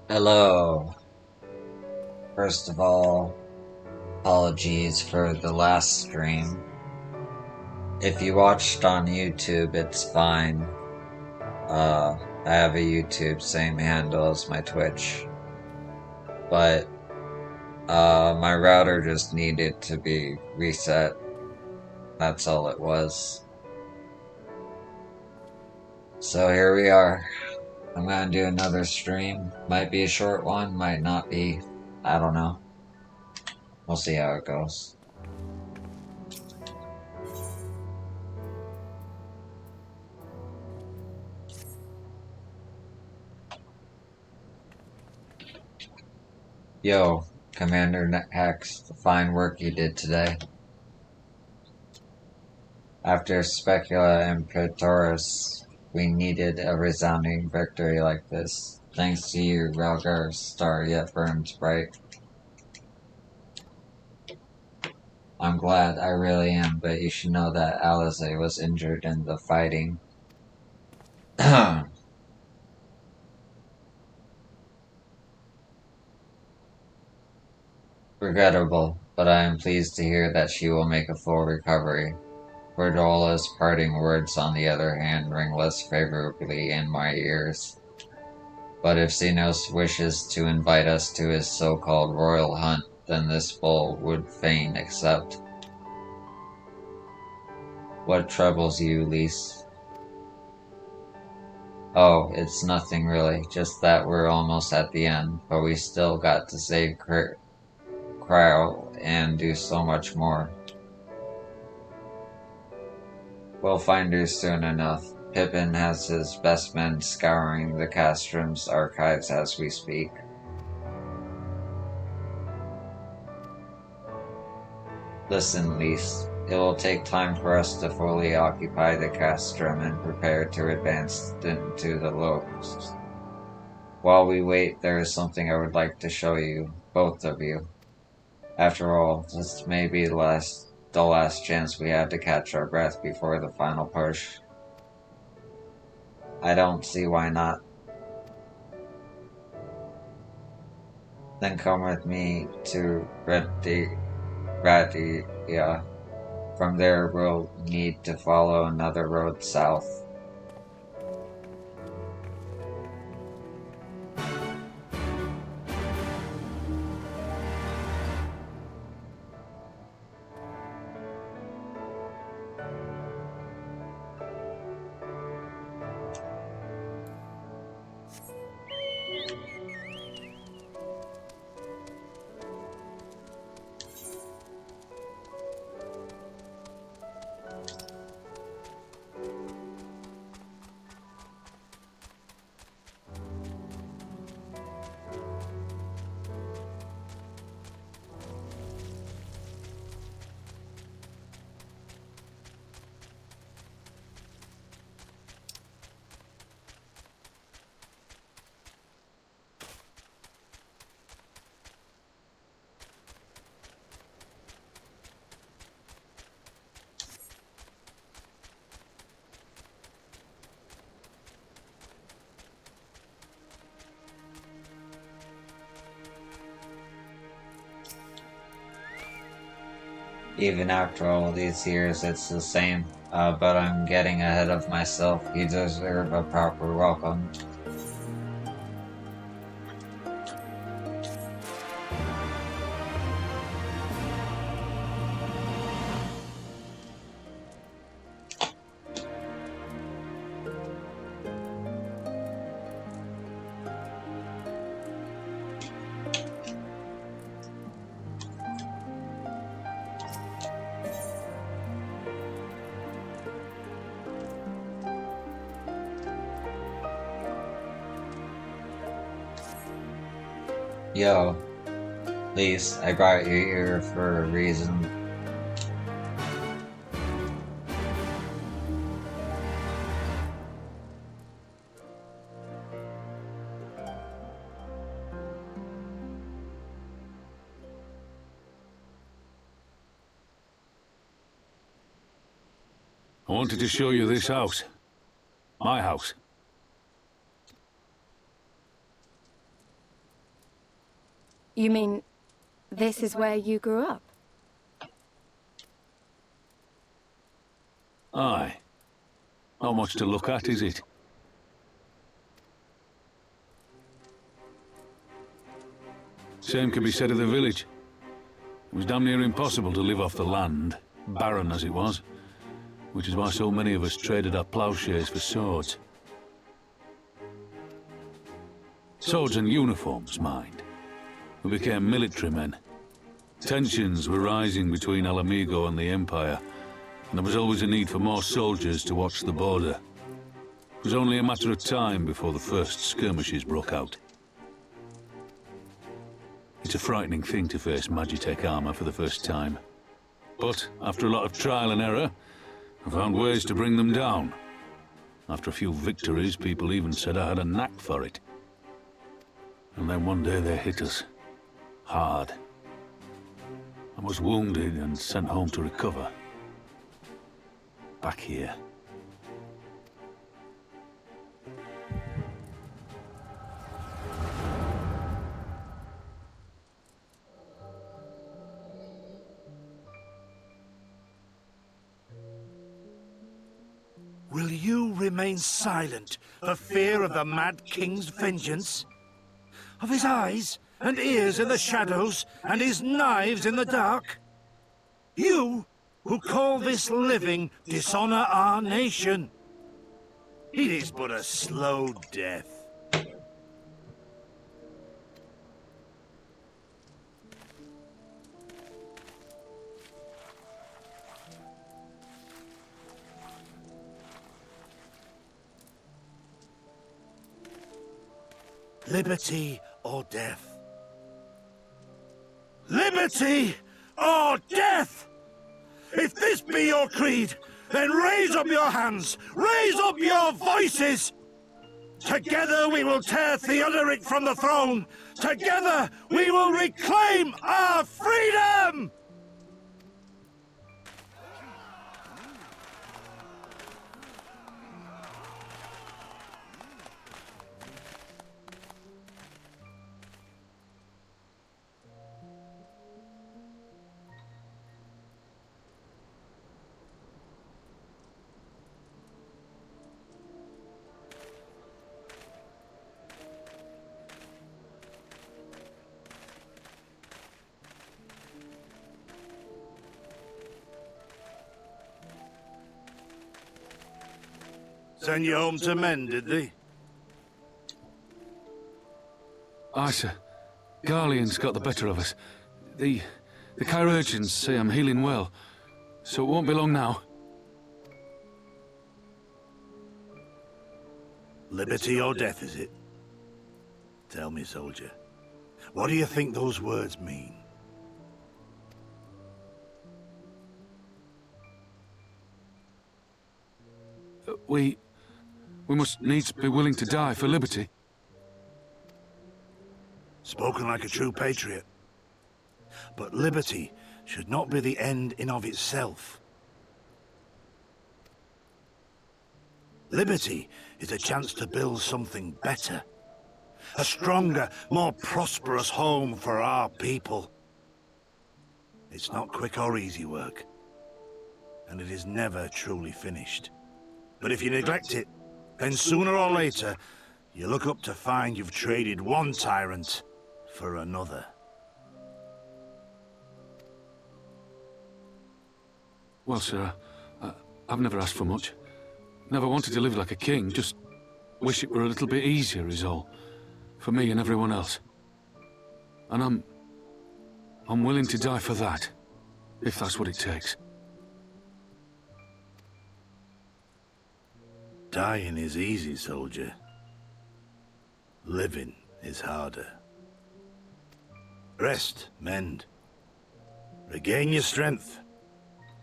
Hello. First of all, apologies for the last stream. If you watched on YouTube, it's fine. I have a YouTube, same handle as my Twitch. But, my router just needed to be reset. That's all it was. So here we are. I'm gonna do another stream. Might be a short one, might not be. I don't know. We'll see how it goes. Yo, Commander Hex, the fine work you did today. After Specula and Praetorus, we needed a resounding victory like this. Thanks to you, Relgar's star yet burns bright. I'm glad, I really am, but you should know that Alizé was injured in the fighting. Regrettable, but I am pleased to hear that she will make a full recovery. Verdola's parting words, on the other hand, ring less favorably in my ears. But if Xenos wishes to invite us to his so-called royal hunt, then this bull would fain accept. What troubles you, Lise? Oh, it's nothing really, just that we're almost at the end, but we still got to save Cryo and do so much more. We'll find her soon enough. Pippin has his best men scouring the Castrum's archives as we speak. Listen, Lise. It will take time for us to fully occupy the castrum and prepare to advance into the Locust. While we wait, there is something I would like to show you, both of you. After all, this may be the last chance we have to catch our breath before the final push. I don't see why not. Then come with me to Radia. From there, we'll need to follow another road south. Even after all these years, it's the same. But I'm getting ahead of myself. You deserve a proper welcome. Yo, Lise, I brought you here for a reason. I wanted to show you this house. My house. You mean, this is where you grew up? Aye. Not much to look at, is it? Same can be said of the village. It was damn near impossible to live off the land, barren as it was, which is why so many of us traded our plowshares for swords. Swords and uniforms, mind. We became military men. Tensions were rising between Alamigo and the Empire, and there was always a need for more soldiers to watch the border. It was only a matter of time before the first skirmishes broke out. It's a frightening thing to face Magitech armor for the first time. But after a lot of trial and error, I found ways to bring them down. After a few victories, people even said I had a knack for it. And then one day they hit us. Hard. I was wounded and sent home to recover. Back here. Will you remain silent for fear of the Mad King's vengeance? Of his eyes and ears in the shadows and his knives in the dark? You, who call this living dishonor our nation. It is but a slow death. Liberty or death? Liberty or death! If this be your creed, then raise up your hands, raise up your voices! Together we will tear Theodoric from the throne! Together we will reclaim our freedom! Send you home to men, did they? Aye, sir. Garlean's got the better of us. The chirurgeons say I'm healing well, so it won't be long now. Liberty or death, is it? Tell me, soldier, what do you think those words mean? We must needs be willing to die for liberty. Spoken like a true patriot. But liberty should not be the end in of itself. Liberty is a chance to build something better. A stronger, more prosperous home for our people. It's not quick or easy work. And it is never truly finished. But if you neglect it, then sooner or later, you look up to find you've traded one tyrant for another. Well, sir, I've never asked for much. Never wanted to live like a king, just wish it were a little bit easier is all. For me and everyone else. And I'm willing to die for that, if that's what it takes. Dying is easy, soldier. Living is harder. Rest, mend. Regain your strength.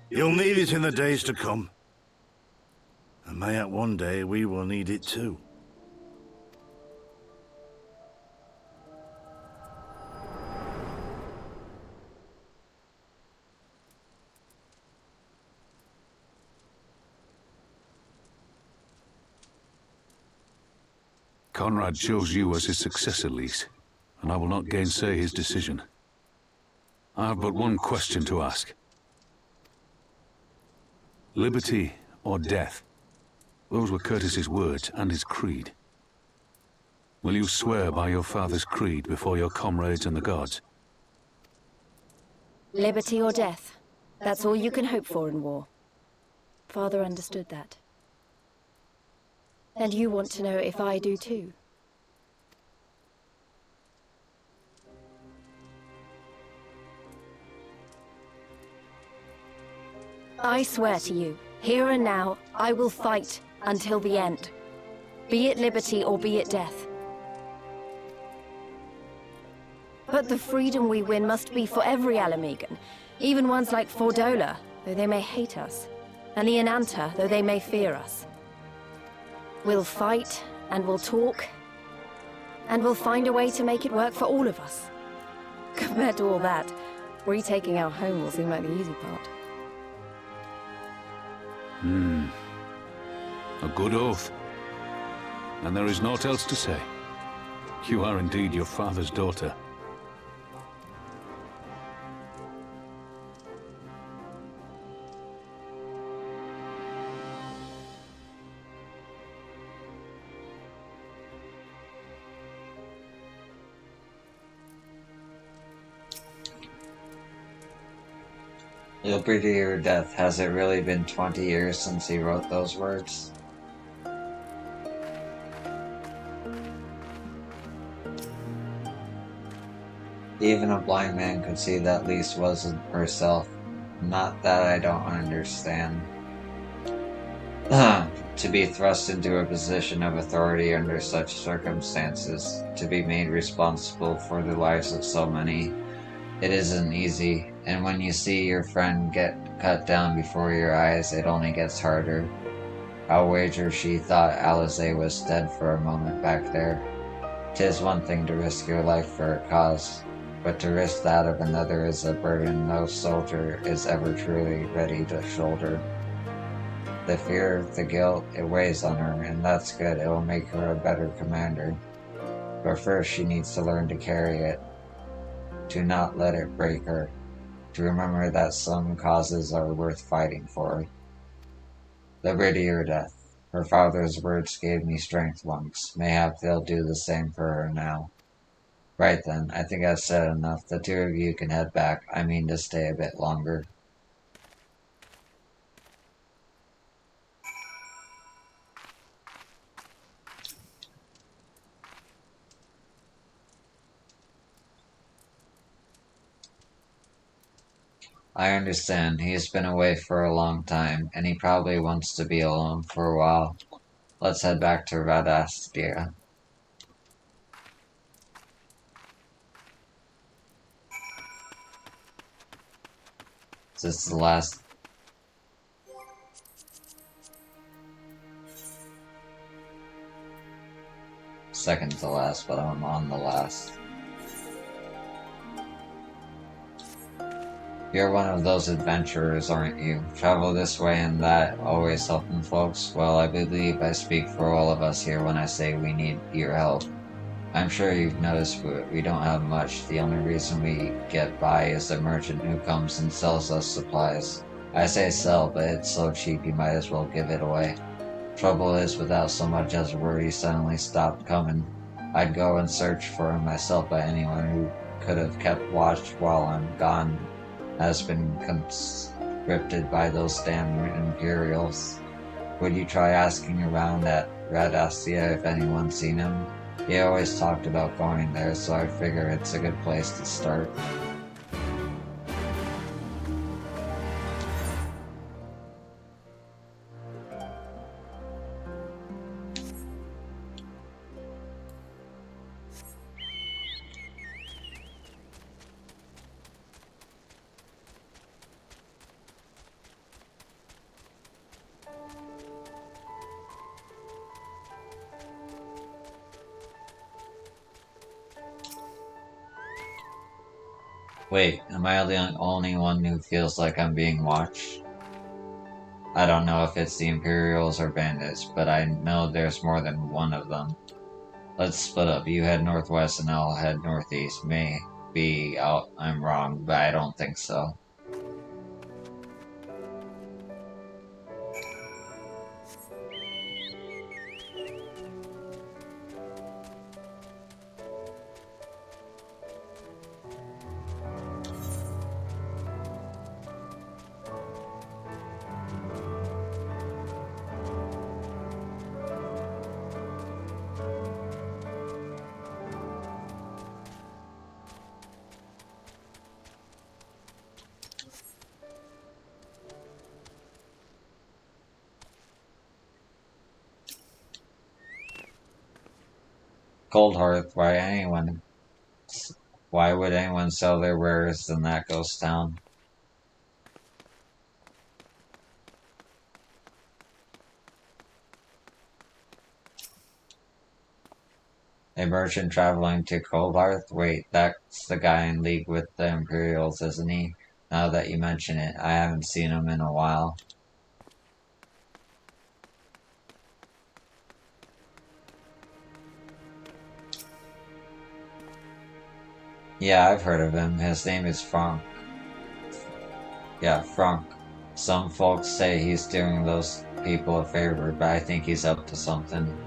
You'll need it in the days to come. And mayhap one day we will need it too. Conrad chose you as his successor, Lise. and I will not gainsay his decision. I have but one question to ask. Liberty or death? Those were Curtis's words and his creed. Will you swear by your father's creed before your comrades and the gods? Liberty or death. That's all you can hope for in war. Father understood that. And you want to know if I do too. I swear to you, here and now, I will fight until the end. Be it liberty or be it death. But the freedom we win must be for every Alamegan, even ones like Fordola, though they may hate us, and the Ananta, though they may fear us. We'll fight, and we'll talk, and we'll find a way to make it work for all of us. Compared to all that, retaking our home will seem like the easy part. A good oath. And there is naught else to say. You are indeed your father's daughter. Liberty or death, has it really been 20 years since he wrote those words? Even a blind man could see that Lise wasn't herself. Not that I don't understand. To be thrust into a position of authority under such circumstances, to be made responsible for the lives of so many, it isn't easy, and when you see your friend get cut down before your eyes, it only gets harder. I'll wager she thought Alize was dead for a moment back there. 'Tis one thing to risk your life for a cause, but to risk that of another is a burden no soldier is ever truly ready to shoulder. The fear, the guilt, it weighs on her, and that's good, it will make her a better commander. But first she needs to learn to carry it, to not let it break her, to remember that some causes are worth fighting for. Liberty or death. Her father's words gave me strength once. Mayhap they'll do the same for her now. Right then, I think I've said enough. The two of you can head back. I mean to stay a bit longer. I understand. He's been away for a long time, and he probably wants to be alone for a while. Let's head back to Radastia. Is this the last? Second to last, but I'm on the last. You're one of those adventurers, aren't you? Travel this way and that, always helping folks? Well, I believe I speak for all of us here when I say we need your help. I'm sure you've noticed we don't have much. The only reason we get by is the merchant who comes and sells us supplies. I say sell, but it's so cheap you might as well give it away. Trouble is, without so much as a word, he suddenly stopped coming. I'd go and search for him myself, but anyone who could have kept watch while I'm gone has been conscripted by those damn Imperials. Would you try asking around at Radastia if anyone's seen him? He always talked about going there, so I figure it's a good place to start. Wait, am I the only one who feels like I'm being watched? I don't know if it's the Imperials or bandits, but I know there's more than one of them. Let's split up. You head northwest and I'll head northeast. Maybe I'm wrong, but I don't think so. Cold Hearth, why would anyone sell their wares in that ghost town? A merchant traveling to Cold Hearth? Wait, that's the guy in league with the Imperials, isn't he? Now that you mention it, I haven't seen him in a while. Yeah, I've heard of him. His name is Frank. Yeah, Frank. Some folks say he's doing those people a favor, but I think he's up to something.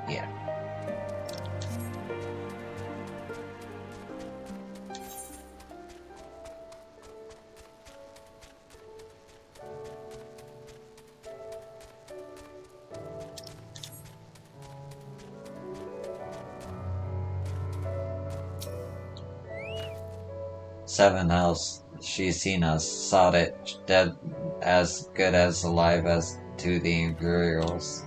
Yeah. Seven Hells. She's seen us, sought it, dead as good as alive as to the Imperials.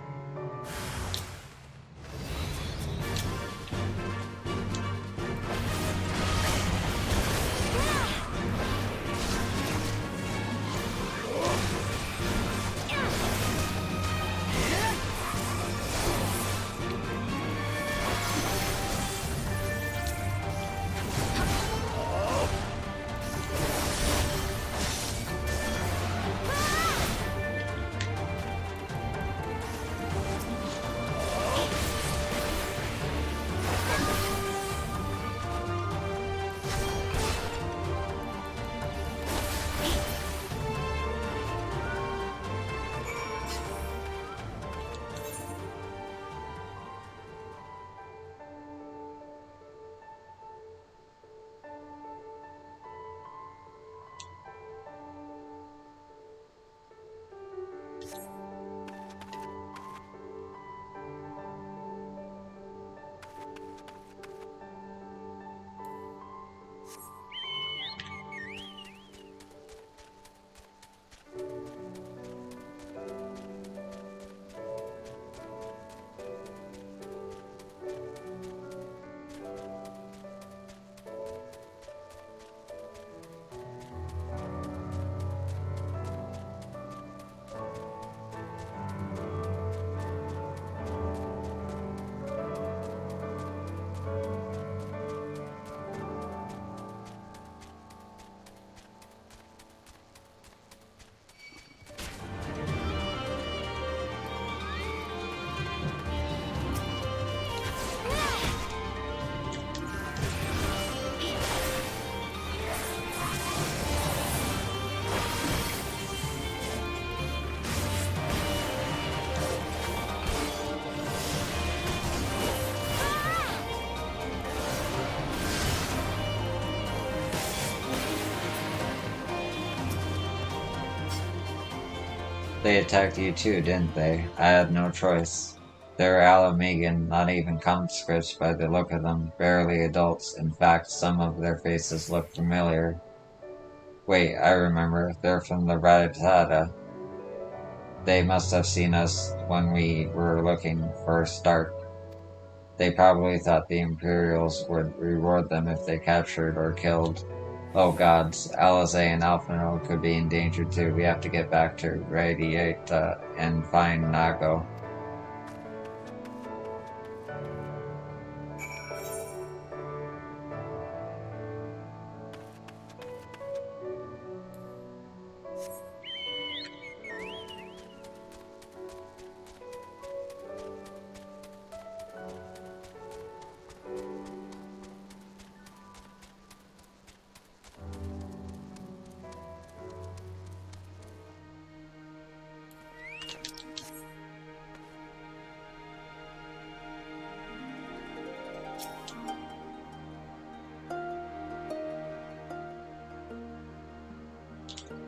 They attacked you too, didn't they? I had no choice. They're Alamegan, not even conscripts by the look of them, barely adults. In fact, some of their faces look familiar. Wait, I remember. They're from the Rattata. They must have seen us when we were looking for Stark. They probably thought the Imperials would reward them if they captured or killed. Oh gods, Alize and Alphino could be in danger too. We have to get back to Radiata and find Nago.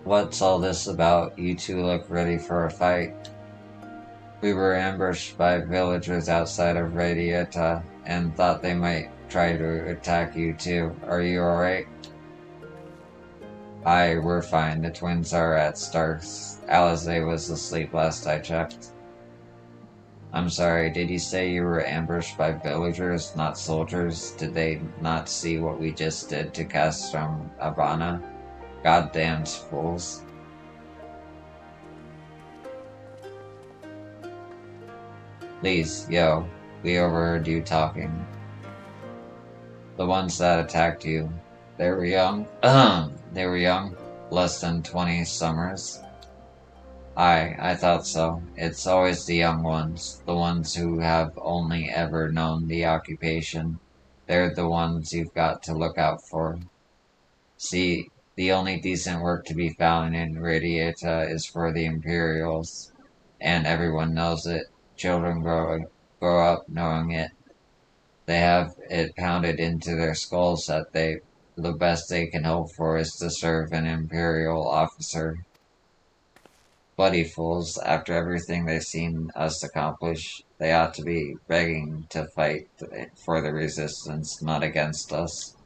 What's all this about? You two look ready for a fight. We were ambushed by villagers outside of Radiata and thought they might try to attack you too. Are you alright? Aye, we're fine. The twins are at Stark's. Alize was asleep last I checked. I'm sorry, did you say you were ambushed by villagers, not soldiers? Did they not see what we just did to Castrum Abana? Goddamn fools. Please, yo, we overheard you talking. The ones that attacked you, they were young? They were young? Less than 20 summers? Aye, I thought so. It's always the young ones, the ones who have only ever known the occupation. They're the ones you've got to look out for. See, the only decent work to be found in Radiata is for the Imperials, and everyone knows it. Children grow up knowing it. They have it pounded into their skulls that the best they can hope for is to serve an Imperial officer. Bloody fools, after everything they've seen us accomplish, they ought to be begging to fight for the resistance, not against us.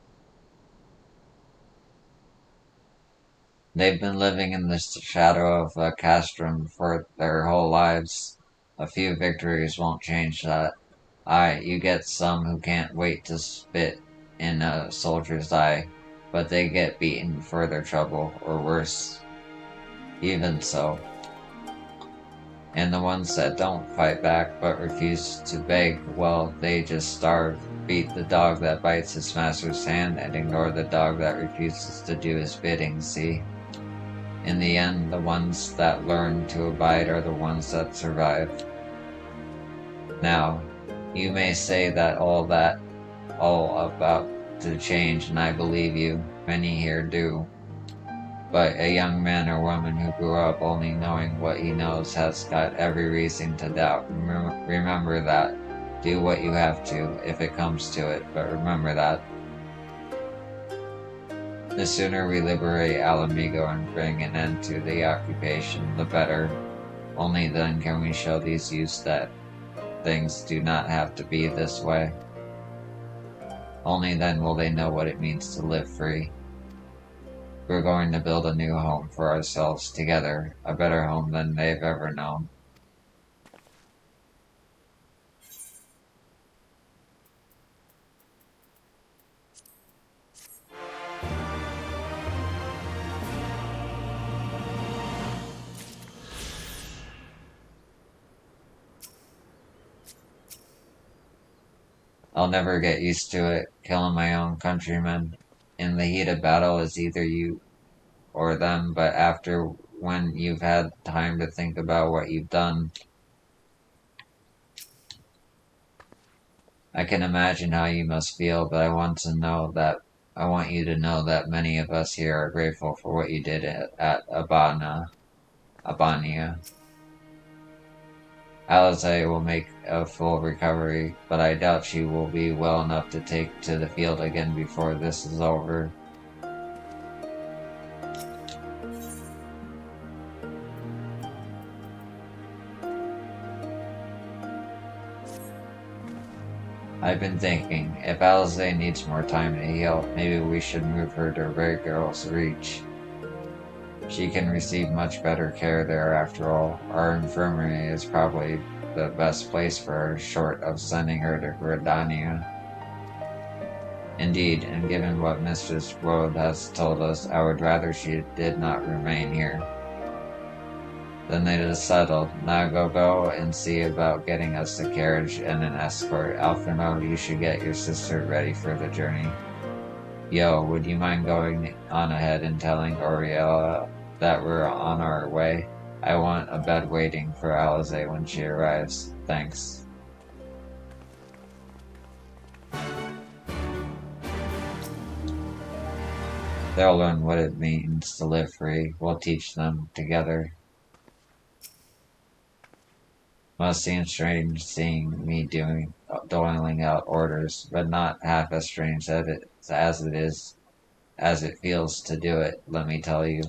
They've been living in the shadow of Castrum for their whole lives. A few victories won't change that. Aye, you get some who can't wait to spit in a soldier's eye, but they get beaten for their trouble, or worse. Even so. And the ones that don't fight back but refuse to beg, well, they just starve, beat the dog that bites his master's hand, and ignore the dog that refuses to do his bidding, see? In the end, the ones that learn to abide are the ones that survive. Now, you may say that all about to change, and I believe you, many here do. But a young man or woman who grew up only knowing what he knows has got every reason to doubt. Remember that. Do what you have to, if it comes to it, but remember that. The sooner we liberate Alamigo and bring an end to the occupation, the better. Only then can we show these youths that things do not have to be this way. Only then will they know what it means to live free. We're going to build a new home for ourselves together, a better home than they've ever known. I'll never get used to it, killing my own countrymen. In the heat of battle is either you or them, but after, when you've had time to think about what you've done, I can imagine how you must feel, but I want you to know that many of us here are grateful for what you did at Abania. Alize will make a full recovery, but I doubt she will be well enough to take to the field again before this is over. I've been thinking, if Alize needs more time to heal, maybe we should move her to Raygirl's Reach. She can receive much better care there after all. Our infirmary is probably the best place for her, short of sending her to Gridania. Indeed, and given what Mistress Woad has told us, I would rather she did not remain here. Then it is settled. Now go and see about getting us a carriage and an escort. Alphino, you should get your sister ready for the journey. Yo, would you mind going on ahead and telling Oriella that we're on our way? I want a bed waiting for Alize when she arrives. Thanks. They'll learn what it means to live free. We'll teach them together. Must seem strange seeing me doling out orders, but not half as strange as it feels to do it, let me tell you.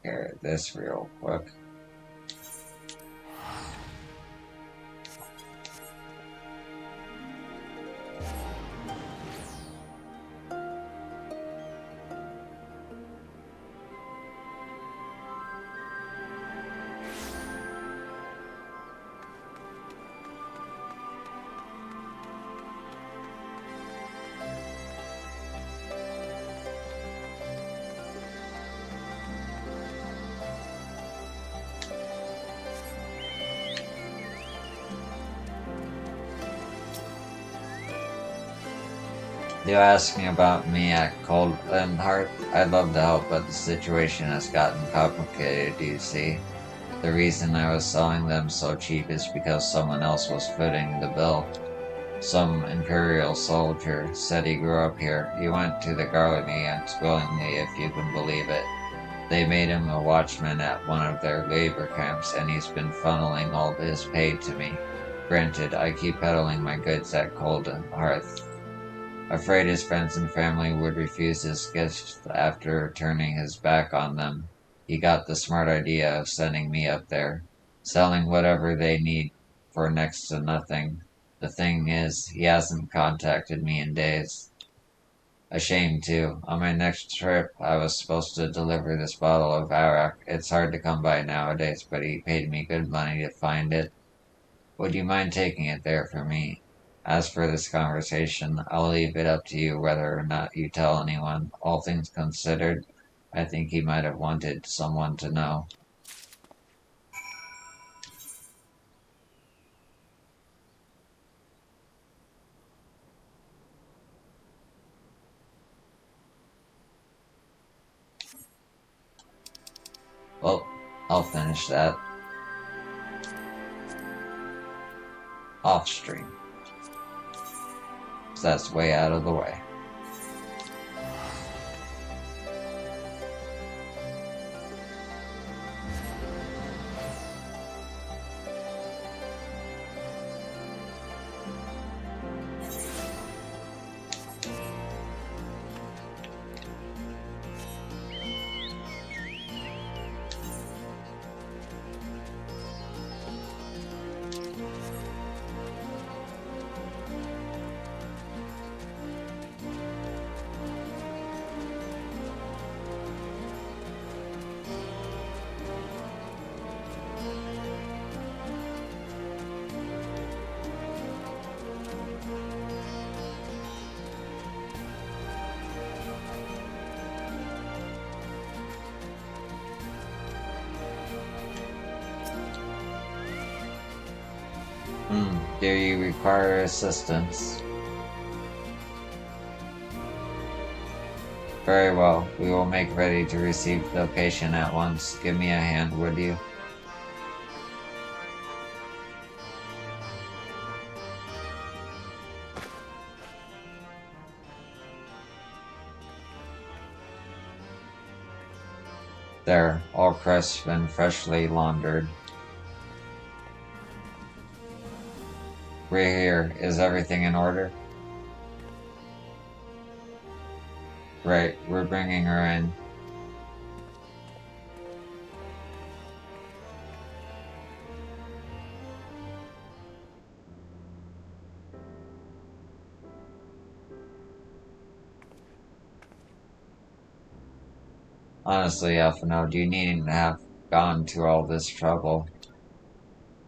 Here, this real quick. You ask me about me at Cold and Heart? I'd love to help, but the situation has gotten complicated, you see. The reason I was selling them so cheap is because someone else was footing the bill. Some Imperial soldier said he grew up here. He went to the Garleans willingly, if you can believe it. They made him a watchman at one of their labor camps, and he's been funneling all his pay to me. Granted, I keep peddling my goods at Cold and Hearth. Afraid his friends and family would refuse his gifts after turning his back on them, he got the smart idea of sending me up there, selling whatever they need for next to nothing. The thing is, he hasn't contacted me in days. A shame, too. On my next trip, I was supposed to deliver this bottle of arak. It's hard to come by nowadays, but he paid me good money to find it. Would you mind taking it there for me? As for this conversation, I'll leave it up to you whether or not you tell anyone. All things considered, I think he might have wanted someone to know. Well, I'll finish that off stream. So that's way out of the way. Do you require assistance? Very well, we will make ready to receive the patient at once. Give me a hand, would you? There, all crisp and freshly laundered. We're here. Is everything in order? Right, we're bringing her in. Honestly, Alphino, you needn't have gone to all this trouble.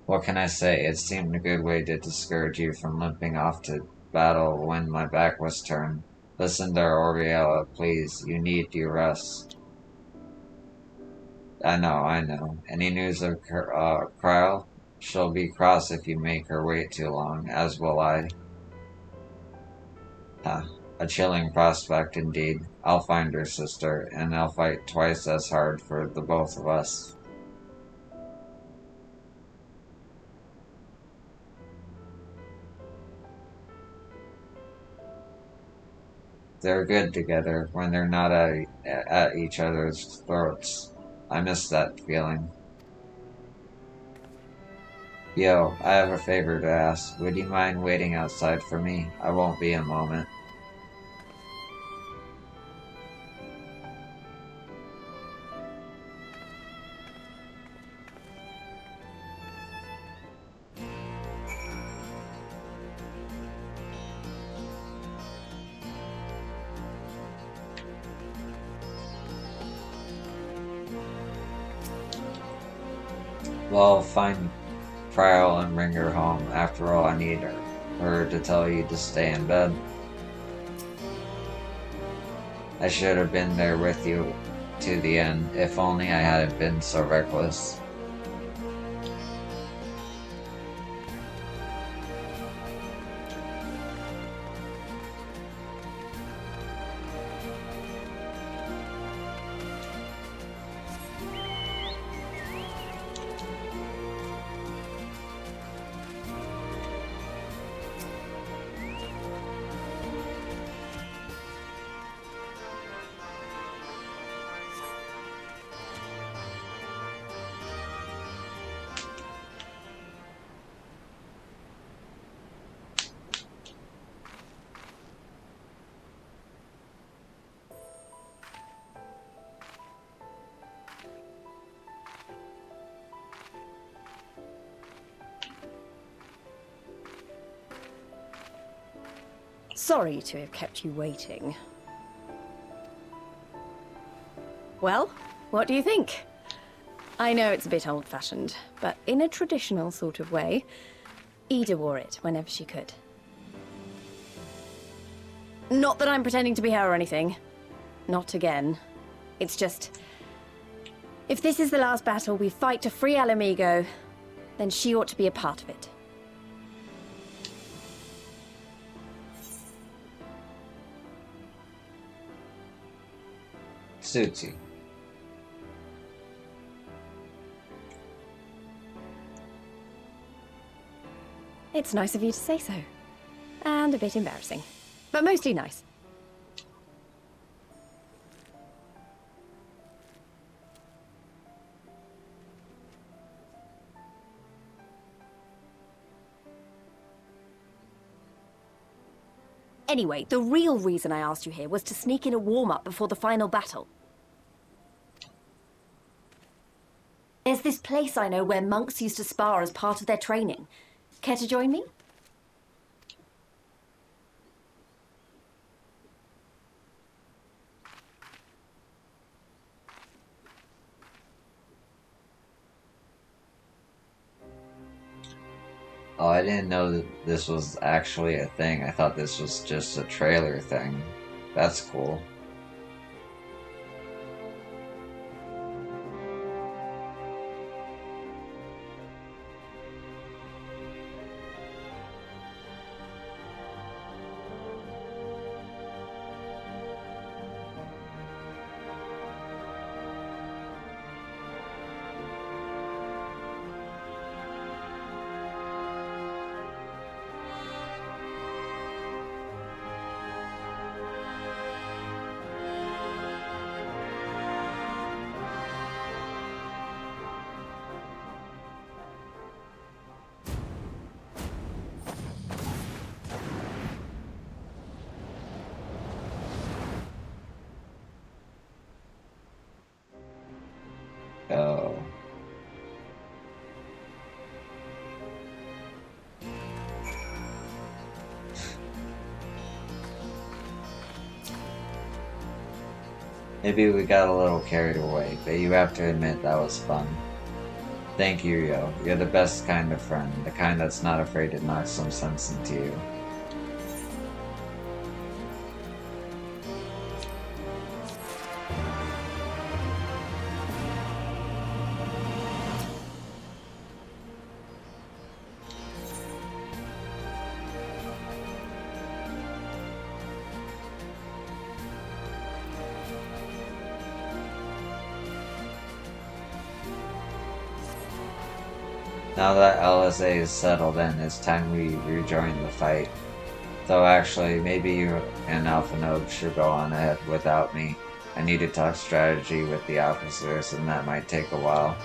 What can I say? It seemed a good way to discourage you from limping off to battle when my back was turned. Listen to Oriella, please. You need your rest. I know. Any news of Kryle? She'll be cross if you make her wait too long, as will I. Huh. A chilling prospect indeed. I'll find her, sister, and I'll fight twice as hard for the both of us. They're good together when they're not at each other's throats. I miss that feeling. Yo, I have a favor to ask. Would you mind waiting outside for me? I won't be a moment. Well, find Prial and bring her home. After all, I need her to tell you to stay in bed. I should have been there with you to the end. If only I hadn't been so reckless. Sorry to have kept you waiting. Well, what do you think? I know it's a bit old-fashioned, but in a traditional sort of way, Ida wore it whenever she could. Not that I'm pretending to be her or anything. Not again. It's just... if this is the last battle we fight to free Alamigo, then she ought to be a part of it. Suits you. It's nice of you to say so. And a bit embarrassing. But mostly nice. Anyway, the real reason I asked you here was to sneak in a warm-up before the final battle. There's this place I know where monks used to spar as part of their training. Care to join me? Oh, I didn't know that this was actually a thing. I thought this was just a trailer thing. That's cool. Maybe we got a little carried away, but you have to admit that was fun. Thank you, Yo. You're the best kind of friend, the kind that's not afraid to knock some sense into you. Now that LSA is settled in, it's time we rejoin the fight. Though actually, maybe you and Alpha Node should go on ahead without me. I need to talk strategy with the officers, and that might take a while.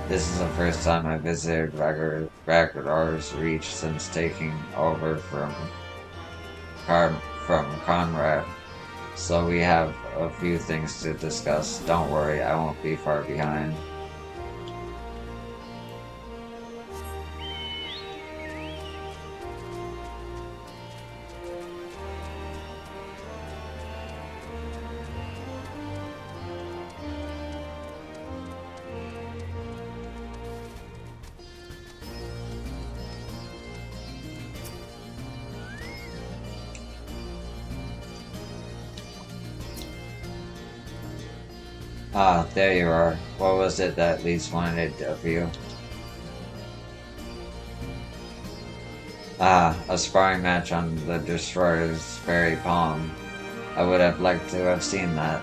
This is the first time I visited Ragnar's Reach since taking over from Conrad, so we have a few things to discuss. Don't worry, I won't be far behind. Ah, there you are. What was it that Lise wanted of you? Ah, a sparring match on the Destroyer's very palm. I would have liked to have seen that.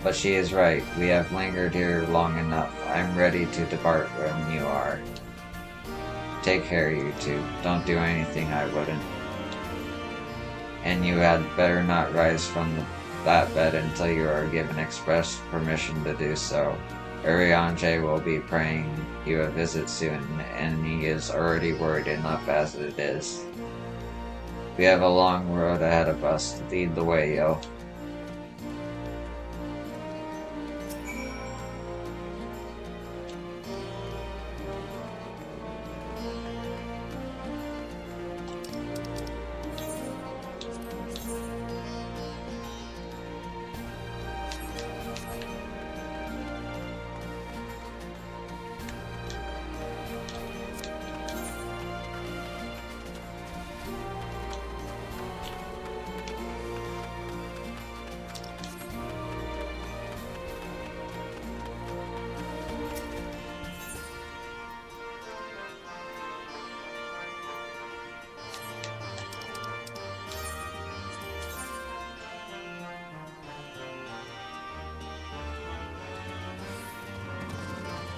But she is right. We have lingered here long enough. I'm ready to depart when you are. Take care, you two. Don't do anything I wouldn't. And you had better not rise from that bed until you are given express permission to do so. Urianger will be paying you a visit soon, and he is already worried enough as it is. We have a long road ahead of us. Lead the way, yo.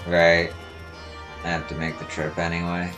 Right. I have to make the trip anyway.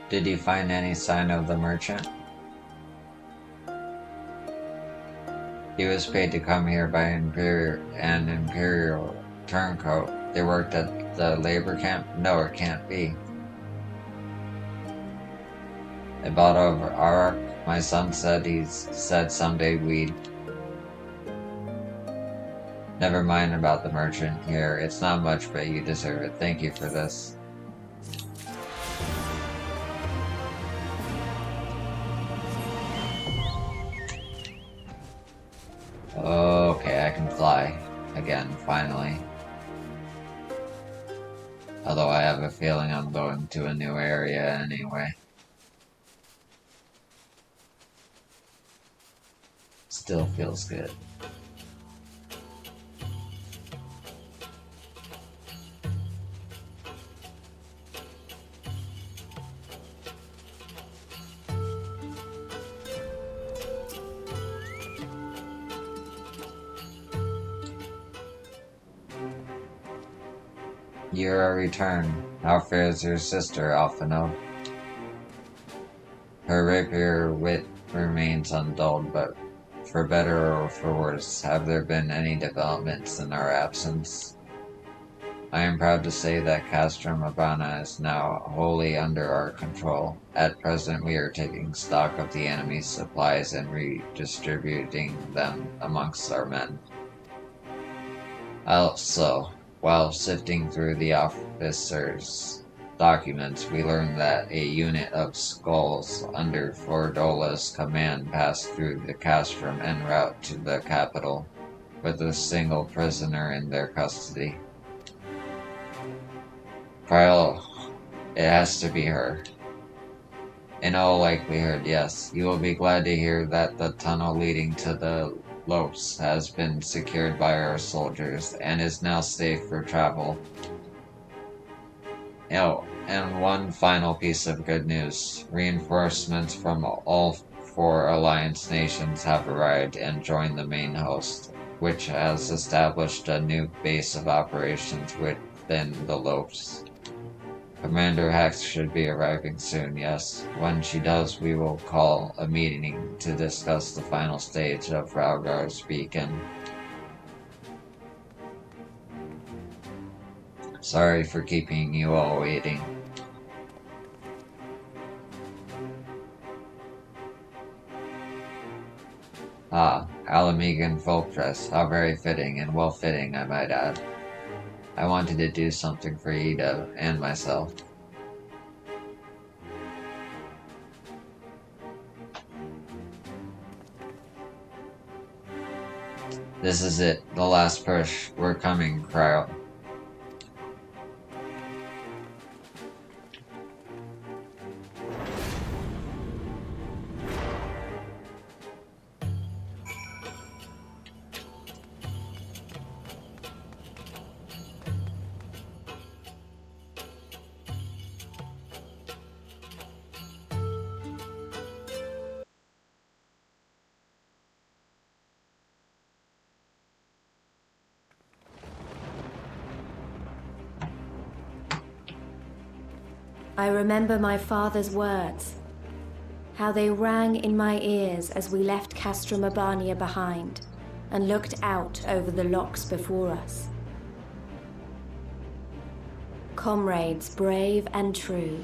Did you find any sign of the merchant? He was paid to come here by an Imperial turncoat. They worked at the labor camp? No, it can't be. They bought over Arak. My son said said someday we'd... Never mind about the merchant here. It's not much, but you deserve it. Thank you for this. Okay, I can fly. Again, finally. Although I have a feeling I'm going to a new area anyway. Still feels good. You're returned. How fares your sister, Alphino? Her rapier wit remains undulled, but for better or for worse, have there been any developments in our absence? I am proud to say that Castrum Abana is now wholly under our control. At present, we are taking stock of the enemy's supplies and redistributing them amongst our men. Also, while sifting through the officer's documents, we learned that a unit of skulls under Fordola's command passed through the castrum en route to the capital, with a single prisoner in their custody. Kyle, it has to be her. In all likelihood, yes. You will be glad to hear that the tunnel leading to the Lopes has been secured by our soldiers and is now safe for travel. Oh, and one final piece of good news. Reinforcements from all 4 Alliance nations have arrived and joined the main host, which has established a new base of operations within the Lopes. Commander Hex should be arriving soon, yes. When she does, we will call a meeting to discuss the final stage of Raugar's beacon. Sorry for keeping you all waiting. Ah, Alamegan folk dress. How very fitting, and well-fitting, I might add. I wanted to do something for Ida and myself. This is it, the last push. We're coming, Cryo. I remember my father's words, how they rang in my ears as we left Castrum Abania behind and looked out over the locks before us. Comrades brave and true,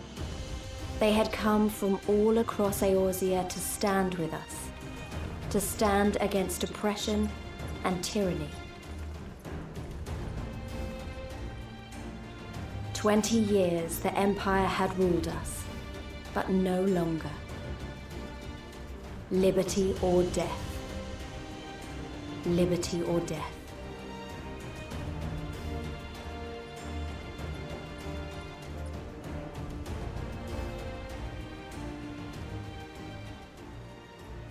they had come from all across Eorzea to stand with us, to stand against oppression and tyranny. 20 years the Empire had ruled us, but no longer. Liberty or death. Liberty or death.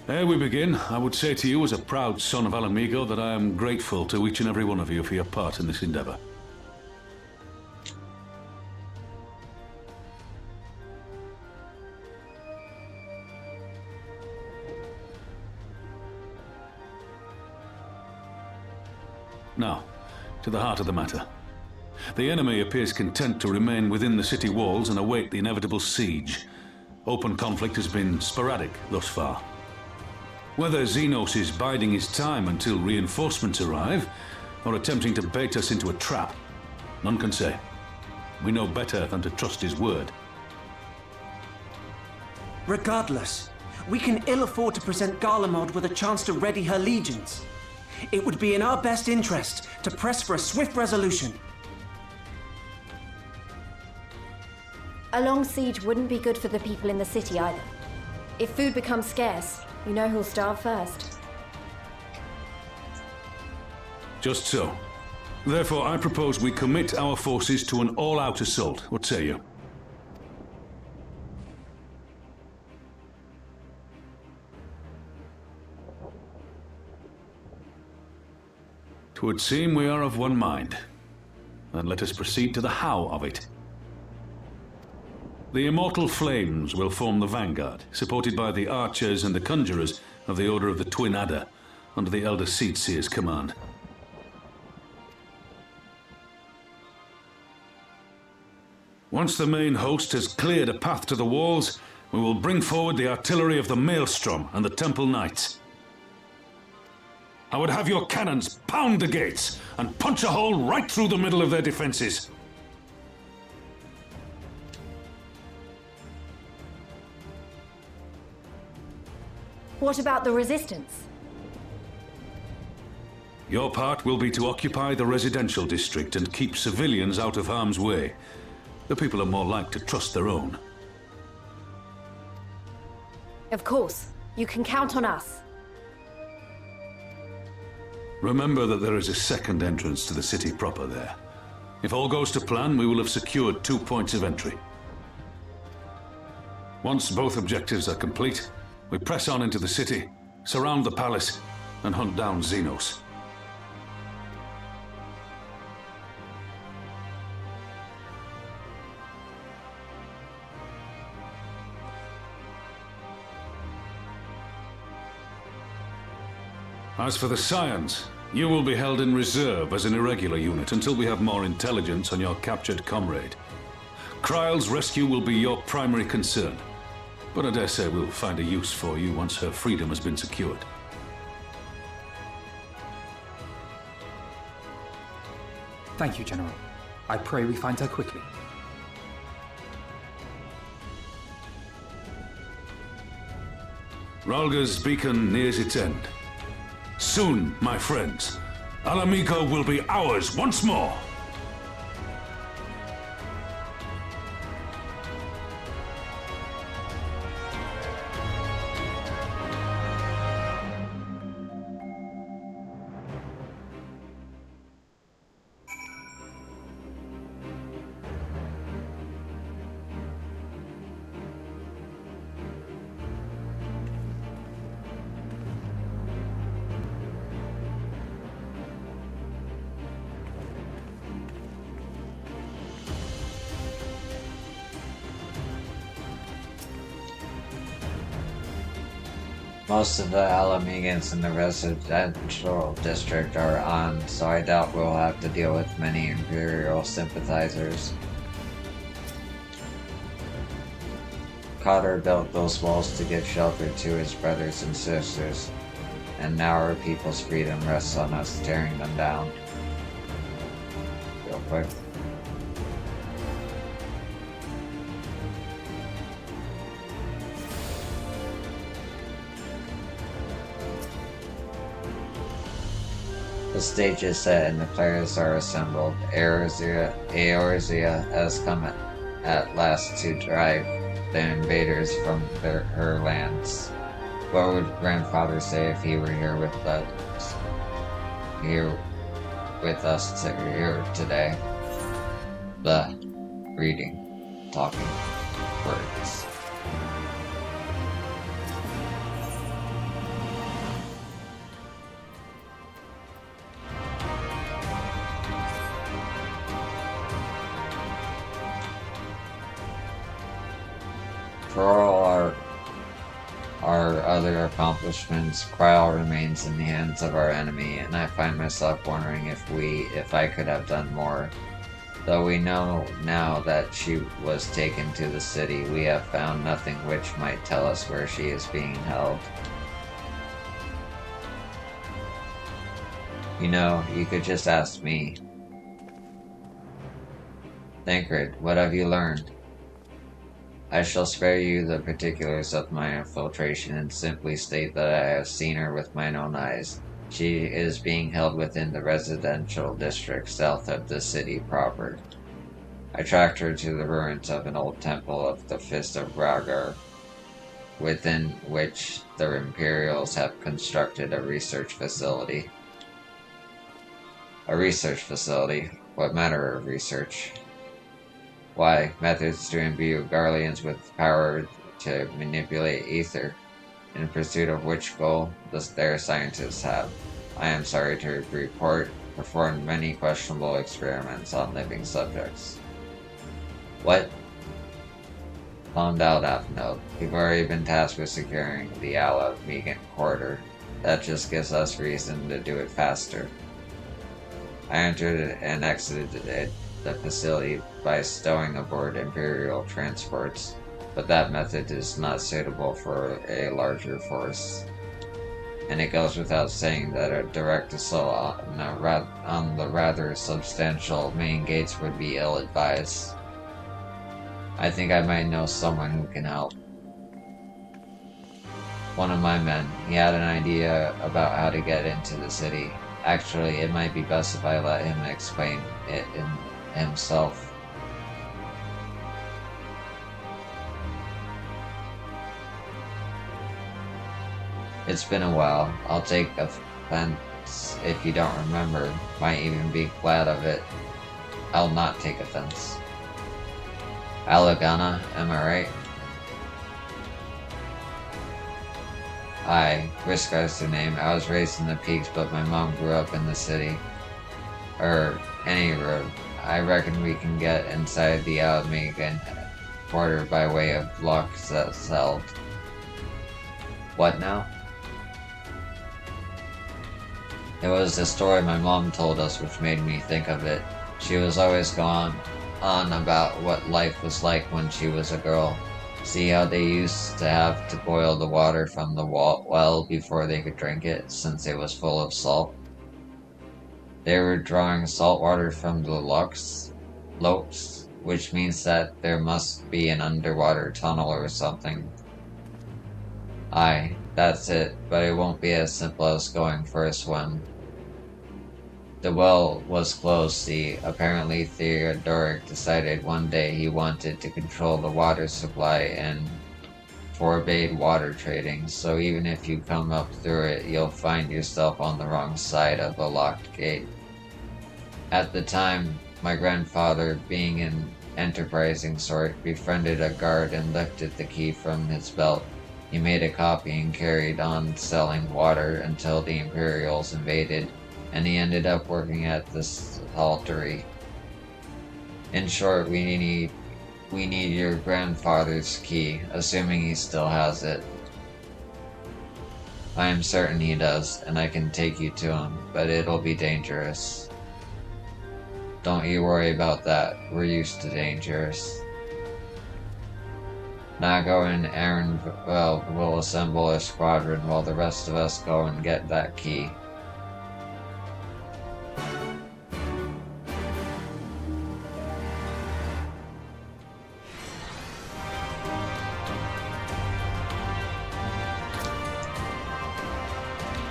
Ere we begin, I would say to you as a proud son of Alamigo that I am grateful to each and every one of you for your part in this endeavor. Now, to the heart of the matter. The enemy appears content to remain within the city walls and await the inevitable siege. Open conflict has been sporadic thus far. Whether Xenos is biding his time until reinforcements arrive, or attempting to bait us into a trap, none can say. We know better than to trust his word. Regardless, we can ill afford to present Garlemald with a chance to ready her legions. It would be in our best interest to press for a swift resolution. A long siege wouldn't be good for the people in the city either. If food becomes scarce, you know who'll starve first. Just so. Therefore, I propose we commit our forces to an all-out assault. What say you? Twould seem we are of one mind. Then let us proceed to the how of it. The immortal flames will form the vanguard, supported by the archers and the conjurers of the Order of the Twin Adder, under the Elder Seedseer's command. Once the main host has cleared a path to the walls, we will bring forward the artillery of the Maelstrom and the Temple Knights. I would have your cannons pound the gates and punch a hole right through the middle of their defenses. What about the resistance? Your part will be to occupy the residential district and keep civilians out of harm's way. The people are more like to trust their own. Of course. You can count on us. Remember that there is a second entrance to the city proper there. If all goes to plan, we will have secured 2 points of entry. Once both objectives are complete, we press on into the city, surround the palace, and hunt down Xenos. As for the Scions, you will be held in reserve as an irregular unit until we have more intelligence on your captured comrade. Kryle's rescue will be your primary concern, but I dare say we'll find a use for you once her freedom has been secured. Thank you, General. I pray we find her quickly. Rhalga's beacon nears its end. Soon, my friends, Alamigo will be ours once more! Most of the Alamegans in the residential district are on, so I doubt we'll have to deal with many Imperial sympathizers. Cotter built those walls to give shelter to his brothers and sisters, and now our people's freedom rests on us tearing them down. Real quick. The stage is set and the players are assembled. Eorzea has come at last to drive the invaders from her lands. What would grandfather say if he were here with us here today? The reading, talking, words. For all our other accomplishments, Kryle remains in the hands of our enemy, and I find myself wondering if I could have done more Though we know now that she was taken to the city, we have found nothing which might tell us where she is being held. You know, you could just ask me. Thancred, what have you learned? I shall spare you the particulars of my infiltration and simply state that I have seen her with mine own eyes. She is being held within the residential district south of the city proper. I tracked her to the ruins of an old temple of the Fist of Ragar, within which the Imperials have constructed a research facility. A research facility? What matter of research? Why, methods to imbue Garleans with power to manipulate ether, in pursuit of which goal their scientists have, I am sorry to report, performed many questionable experiments on living subjects. What? Calm down, Apnode. We've already been tasked with securing the Ala Vegan corridor. That just gives us reason to do it faster. I entered and exited the facility by stowing aboard Imperial transports, but that method is not suitable for a larger force. And it goes without saying that a direct assault on the rather substantial main gates would be ill-advised. I think I might know someone who can help. One of my men, he had an idea about how to get into the city. Actually, it might be best if I let him explain it himself. It's been a while. I'll take offense if you don't remember. Might even be glad of it. I'll not take offense. Alagana, am I right? Aye, Riskar's the name. I was raised in the peaks, but my mom grew up in the city. Any road. I reckon we can get inside the Almegan border by way of Lochzeld. What now? It was the story my mom told us which made me think of it. She was always going on about what life was like when she was a girl. See how they used to have to boil the water from the well before they could drink it, since it was full of salt? They were drawing salt water from the lochs, which means that there must be an underwater tunnel or something. Aye, that's it, but it won't be as simple as going for a swim. The well was closed, see. Apparently Theodoric decided one day he wanted to control the water supply and forbade water trading, so even if you come up through it, you'll find yourself on the wrong side of a locked gate. At the time, my grandfather, being an enterprising sort, befriended a guard and lifted the key from his belt. He made a copy and carried on selling water until the Imperials invaded, and he ended up working at this saltery. In short, we need your grandfather's key, assuming he still has it. I am certain he does, and I can take you to him, but it'll be dangerous. Don't you worry about that, we're used to dangerous. Nago and Aaron will assemble a squadron while the rest of us go and get that key.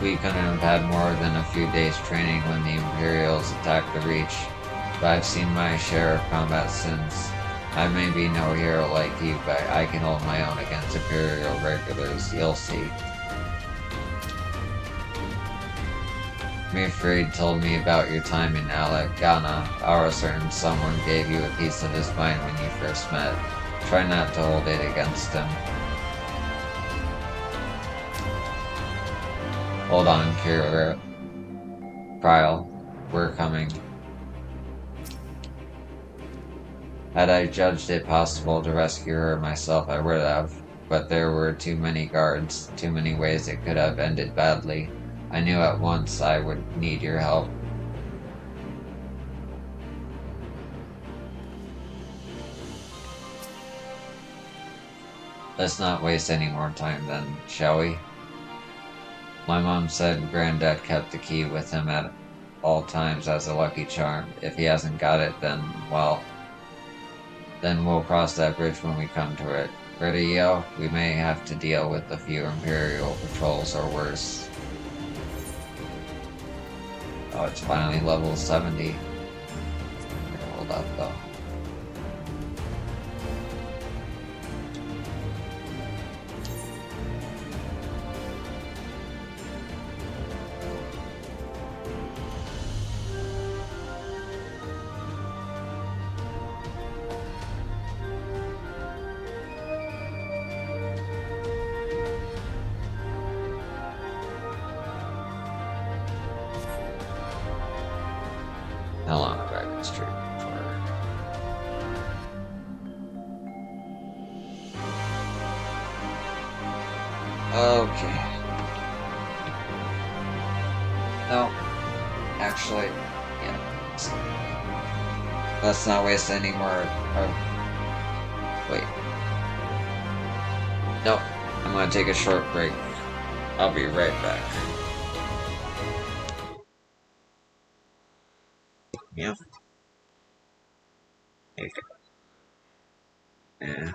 We couldn't have had more than a few days training when the Imperials attacked the Reach, but I've seen my share of combat since. I may be no hero like you, but I can hold my own against Imperial regulars, you'll see. Mifrid told me about your time in Alagana. Our certain someone gave you a piece of his mind when you first met. Try not to hold it against him. Hold on, Kyle. We're coming. Had I judged it possible to rescue her myself, I would have, but there were too many guards, too many ways it could have ended badly. I knew at once I would need your help. Let's not waste any more time then, shall we? My mom said Granddad kept the key with him at all times as a lucky charm. If he hasn't got it, then, well, then we'll cross that bridge when we come to it. Ready, Yo? We may have to deal with a few Imperial patrols or worse. Oh, it's finally level 70. Hold up, though. How long have I been streaming for? Okay. No. Actually, yeah. Let's not waste any more of... Wait. Nope. I'm gonna take a short break. I'll be right back. Yep. Okay. Yeah.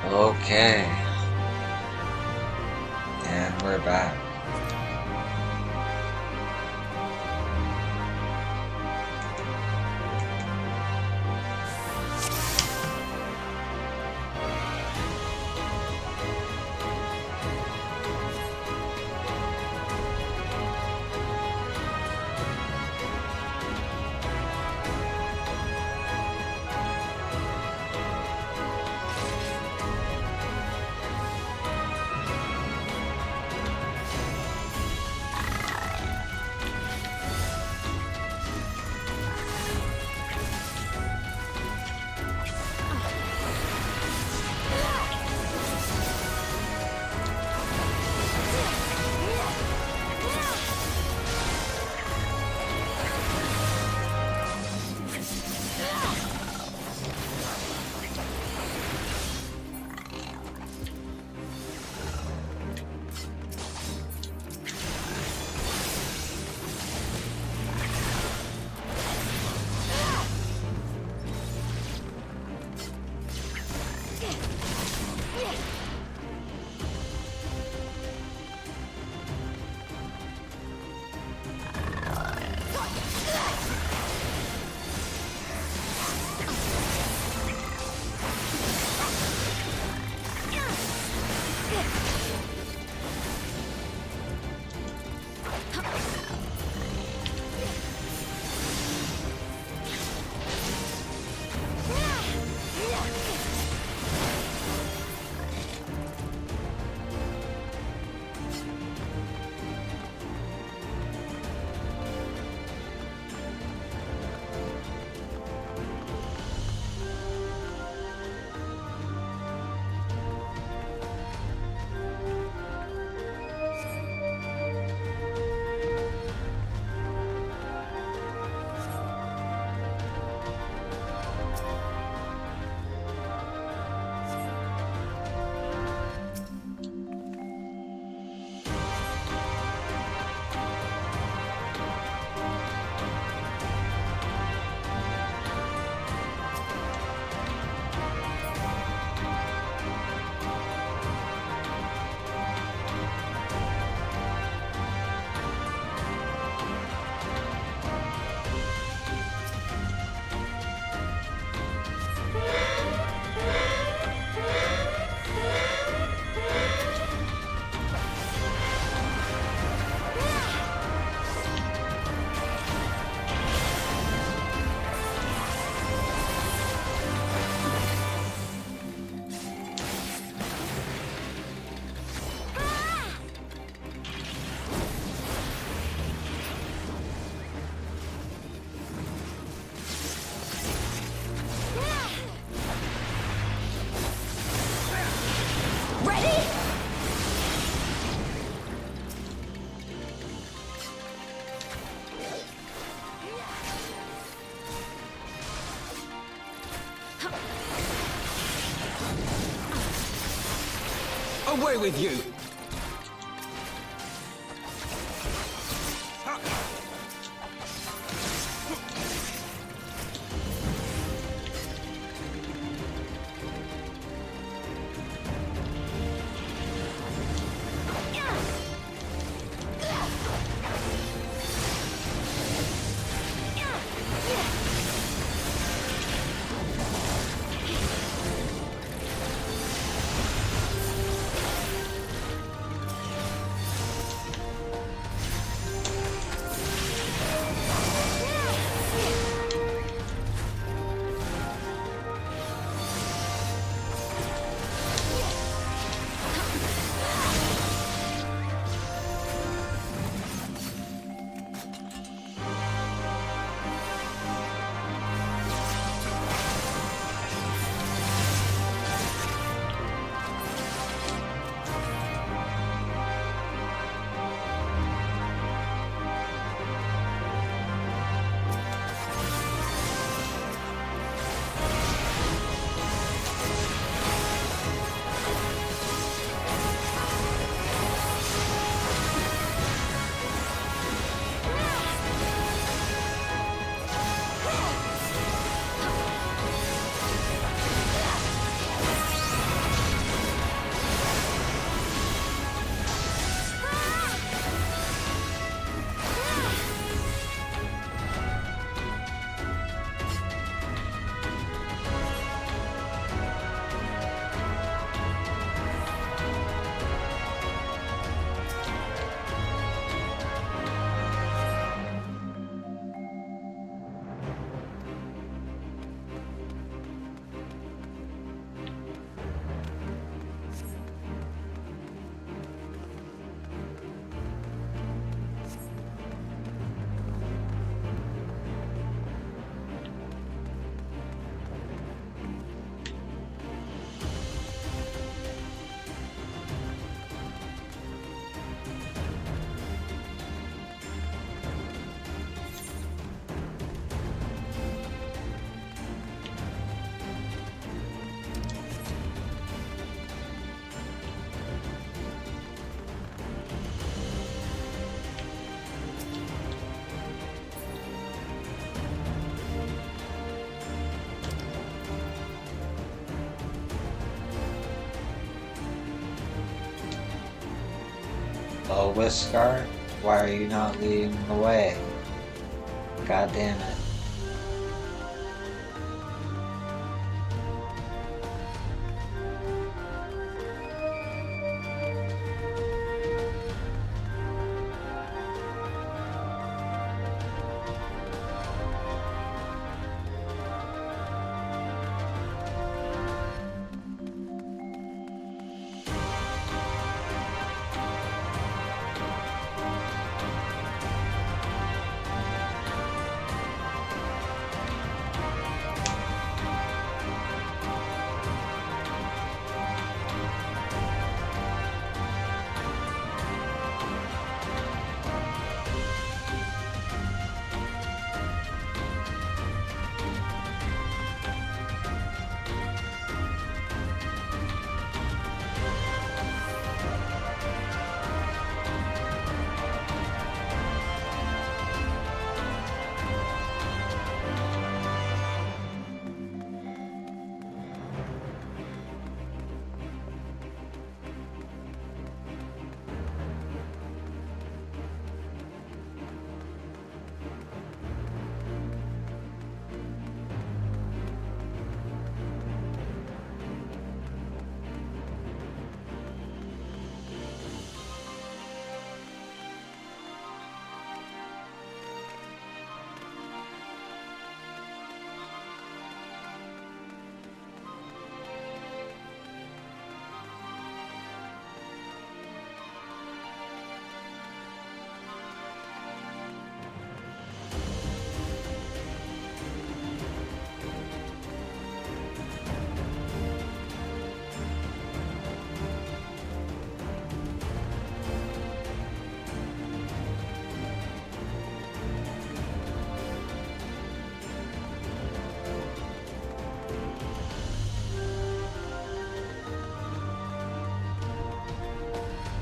Okay. And we're back. Away with you! Oh, Whiskar, why are you not leading the way? God damn it.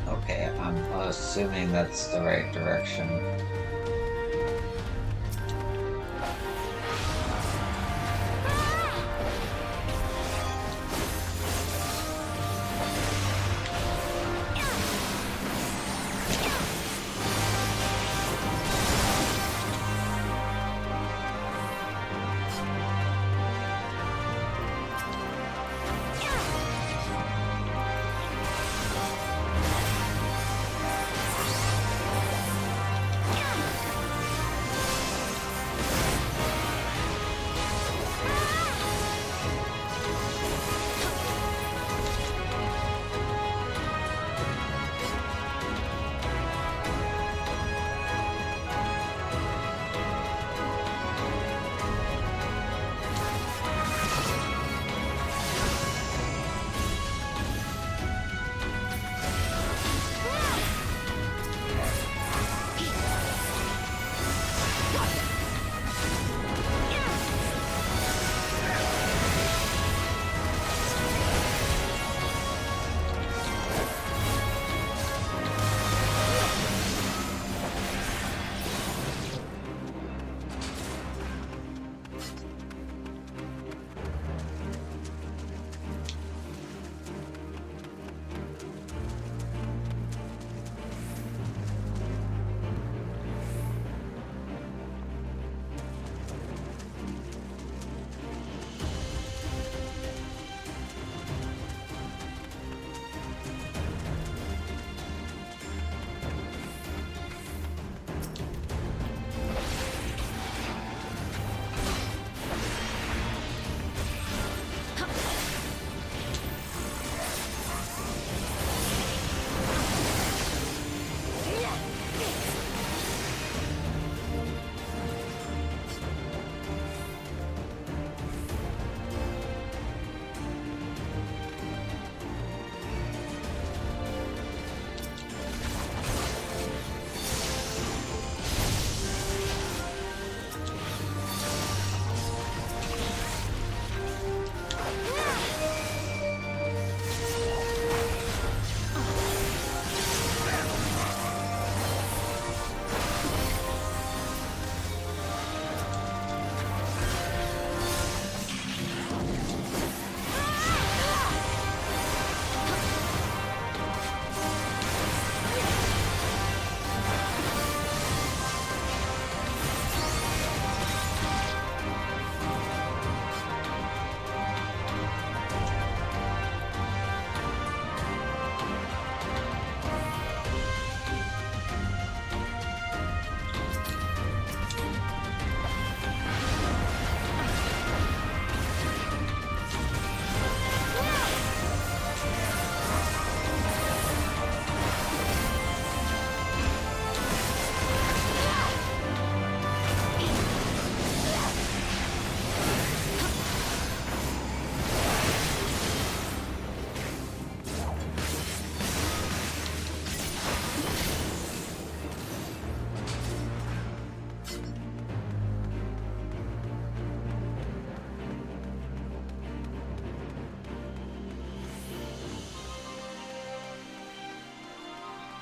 Okay, I'm assuming that's the right direction.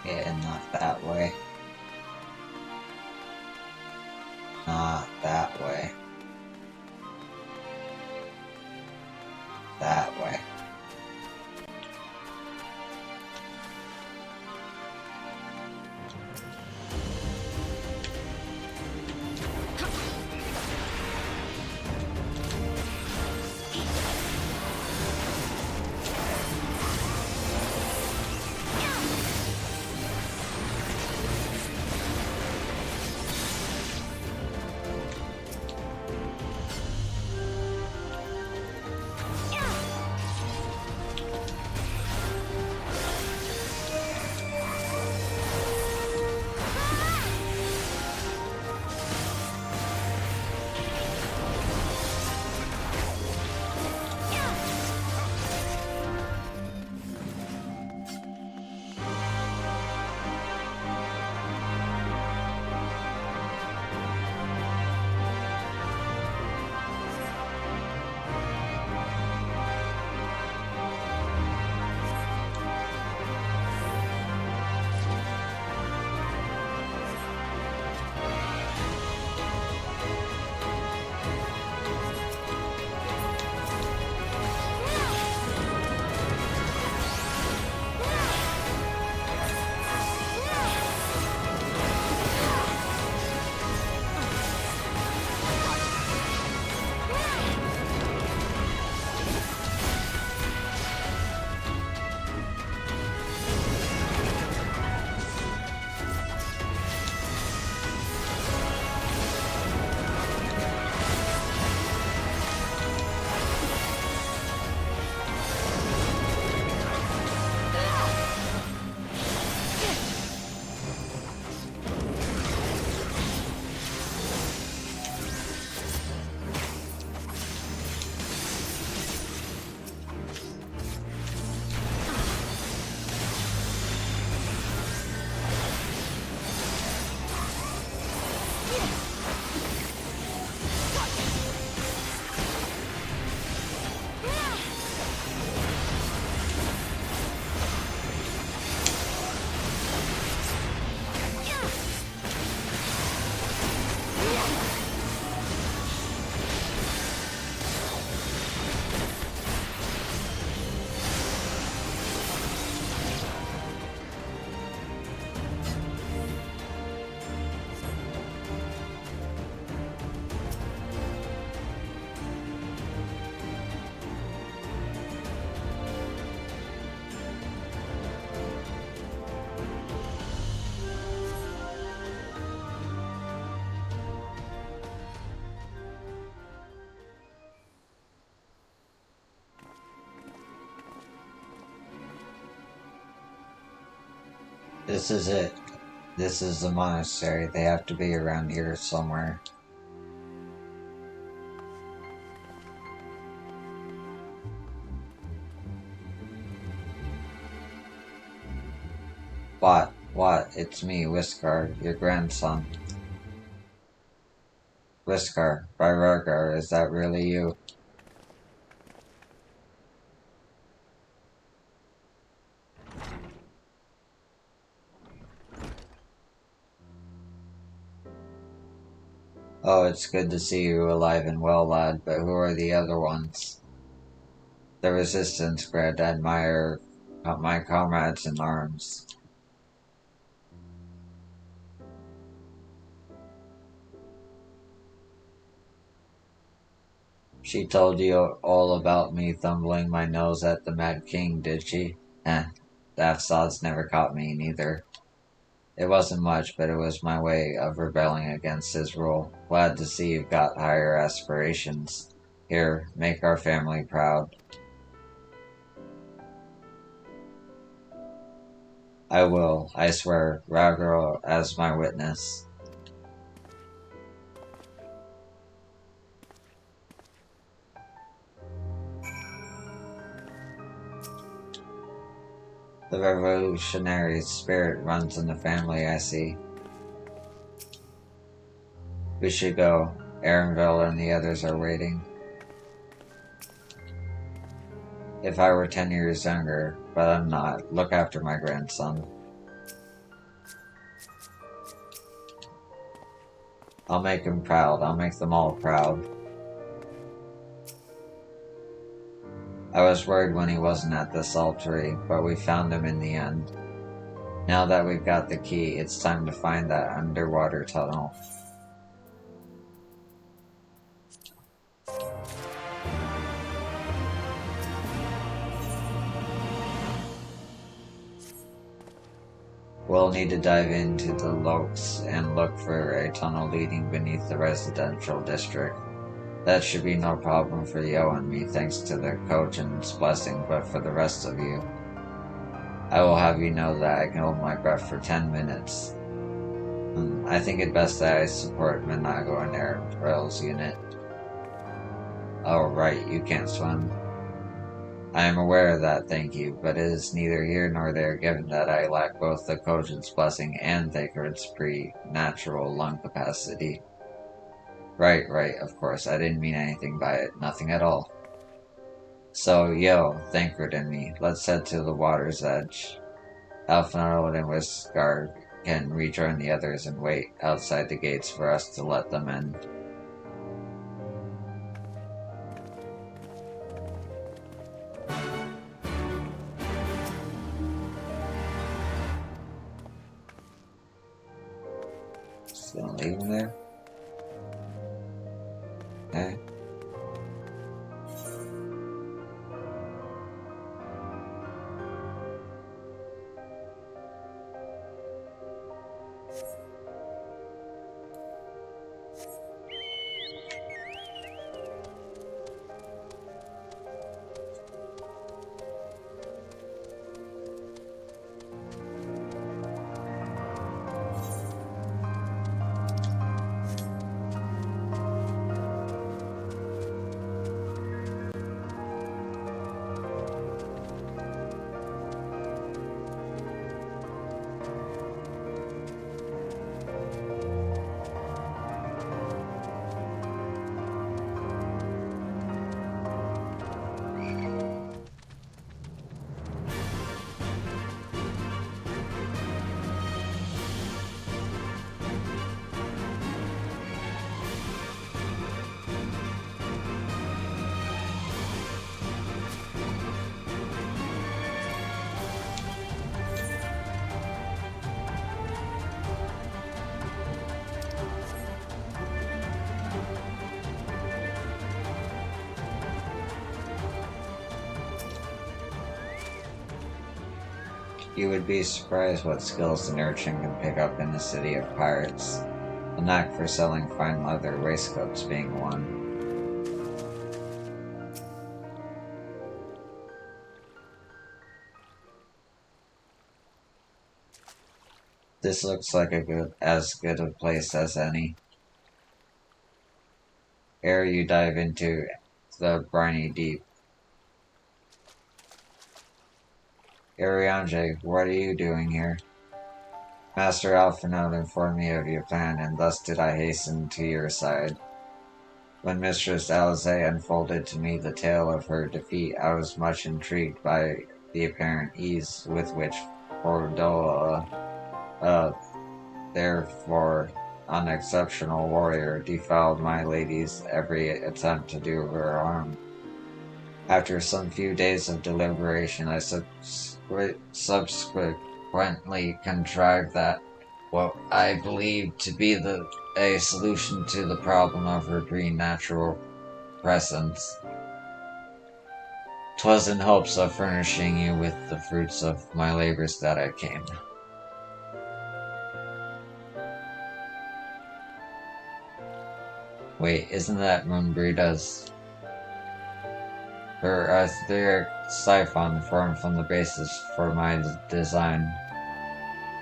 Yeah, not that way. Not that way. That way. This is it. This is the monastery. They have to be around here somewhere. What? What? It's me, Whiskar, your grandson. Whiskar, by Rogar, is that really you? Oh, it's good to see you alive and well, lad, but who are the other ones? The Resistance, Gred. I admire my comrades in arms. She told you all about me thumbling my nose at the Mad King, did she? The Afsads never caught me, neither. It wasn't much, but it was my way of rebelling against his rule. Glad to see you've got higher aspirations. Here, make our family proud. I will, I swear, Ragro as my witness. The revolutionary spirit runs in the family, I see. We should go. Aaronville and the others are waiting. If I were 10 years younger, but I'm not. Look after my grandson. I'll make him proud. I'll make them all proud. I was worried when he wasn't at the saltery, but we found him in the end. Now that we've got the key, it's time to find that underwater tunnel. We'll need to dive into the Lokes and look for a tunnel leading beneath the residential district. That should be no problem for Yo and me thanks to the Kojin's blessing, but for the rest of you, I will have you know that I can hold my breath for 10 minutes. I think it best that I support Minago and Errol's unit. Oh right, you can't swim. I am aware of that, thank you, but it is neither here nor there given that I lack both the Kojin's blessing and Thacred's pre-natural lung capacity. Right, of course, I didn't mean anything by it, nothing at all. So, Yo, Thancred and me, let's head to the water's edge. Alphanarod and Whiskar can rejoin the others and wait outside the gates for us to let them in. Still leave him there? Okay. You would be surprised what skills an urchin can pick up in a city of pirates. A knack for selling fine leather waistcoats being one. This looks like as good a place as any. Ere you dive into the briny deep. Arianje, what are you doing here? Master Alphinaud informed me of your plan, and thus did I hasten to your side. When Mistress Alize unfolded to me the tale of her defeat, I was much intrigued by the apparent ease with which Fordola, therefore unexceptional warrior, defiled my lady's every attempt to do her harm. After some few days of deliberation, I subsequently contrived that what I believed to be a solution to the problem of her preternatural presence. 'Twas in hopes of furnishing you with the fruits of my labors that I came. Wait, isn't that Moonbrida's? Her etheric siphon formed from the basis for my design.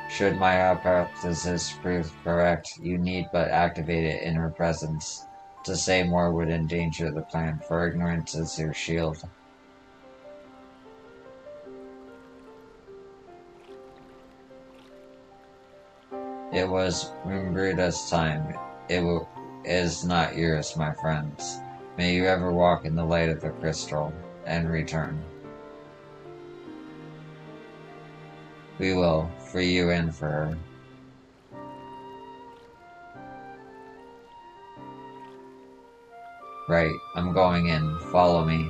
Should my hypothesis prove correct, you need but activate it in her presence. To say more would endanger the plan, for ignorance is her shield. It was Moonbrida's time. It is not yours, my friends. May you ever walk in the light of the crystal, and return. We will, for you and for her. Right, I'm going in. Follow me.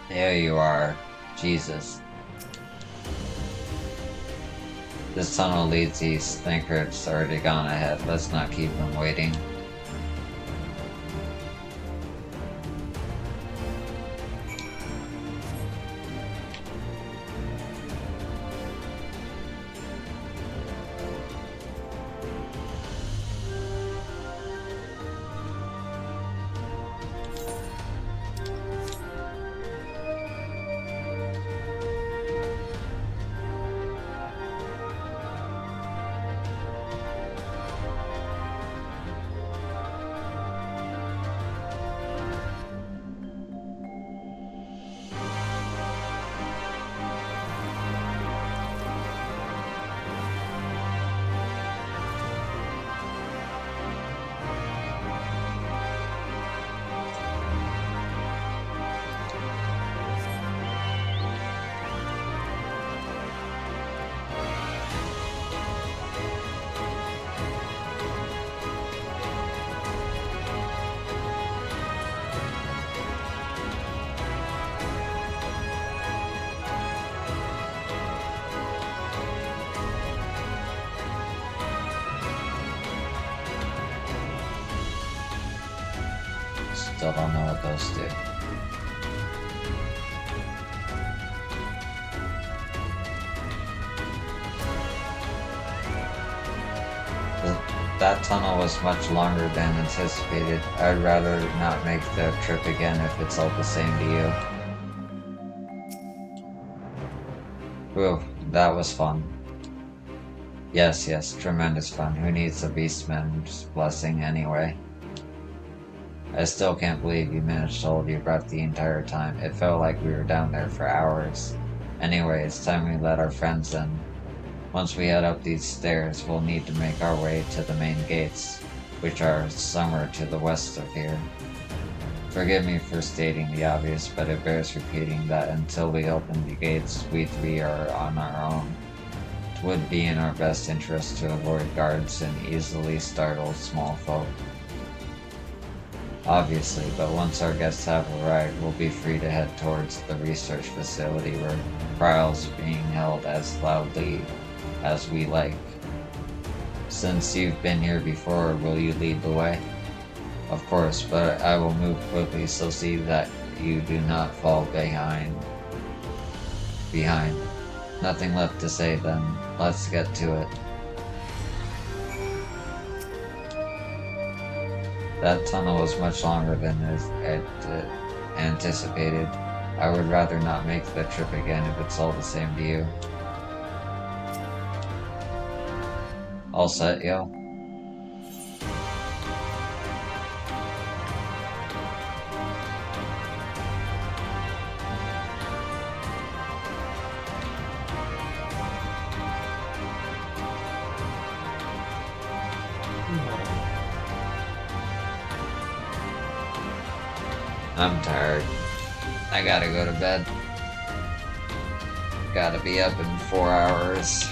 There you are. Jesus. This tunnel leads east. Thinker's already gone ahead. Let's not keep him waiting. Still don't know what those do. That tunnel was much longer than anticipated. I'd rather not make the trip again if it's all the same to you. Whew, that was fun. Yes, tremendous fun. Who needs a beastman's blessing anyway? I still can't believe you managed to hold your breath the entire time. It felt like we were down there for hours. Anyway, it's time we let our friends in. Once we head up these stairs, we'll need to make our way to the main gates, which are somewhere to the west of here. Forgive me for stating the obvious, but it bears repeating that until we open the gates, we three are on our own. It would be in our best interest to avoid guards and easily startle small folk. Obviously, but once our guests have arrived, we'll be free to head towards the research facility where trials are being held as loudly as we like. Since you've been here before, will you lead the way? Of course, but I will move quickly, so see that you do not fall behind. Nothing left to say then. Let's get to it. That tunnel was much longer than anticipated. I would rather not make the trip again if it's all the same to you. All set, yo? I'm tired. I gotta go to bed. Gotta be up in 4 hours.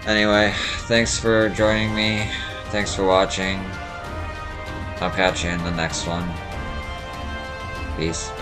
Anyway, thanks for joining me. Thanks for watching. I'll catch you in the next one. Peace.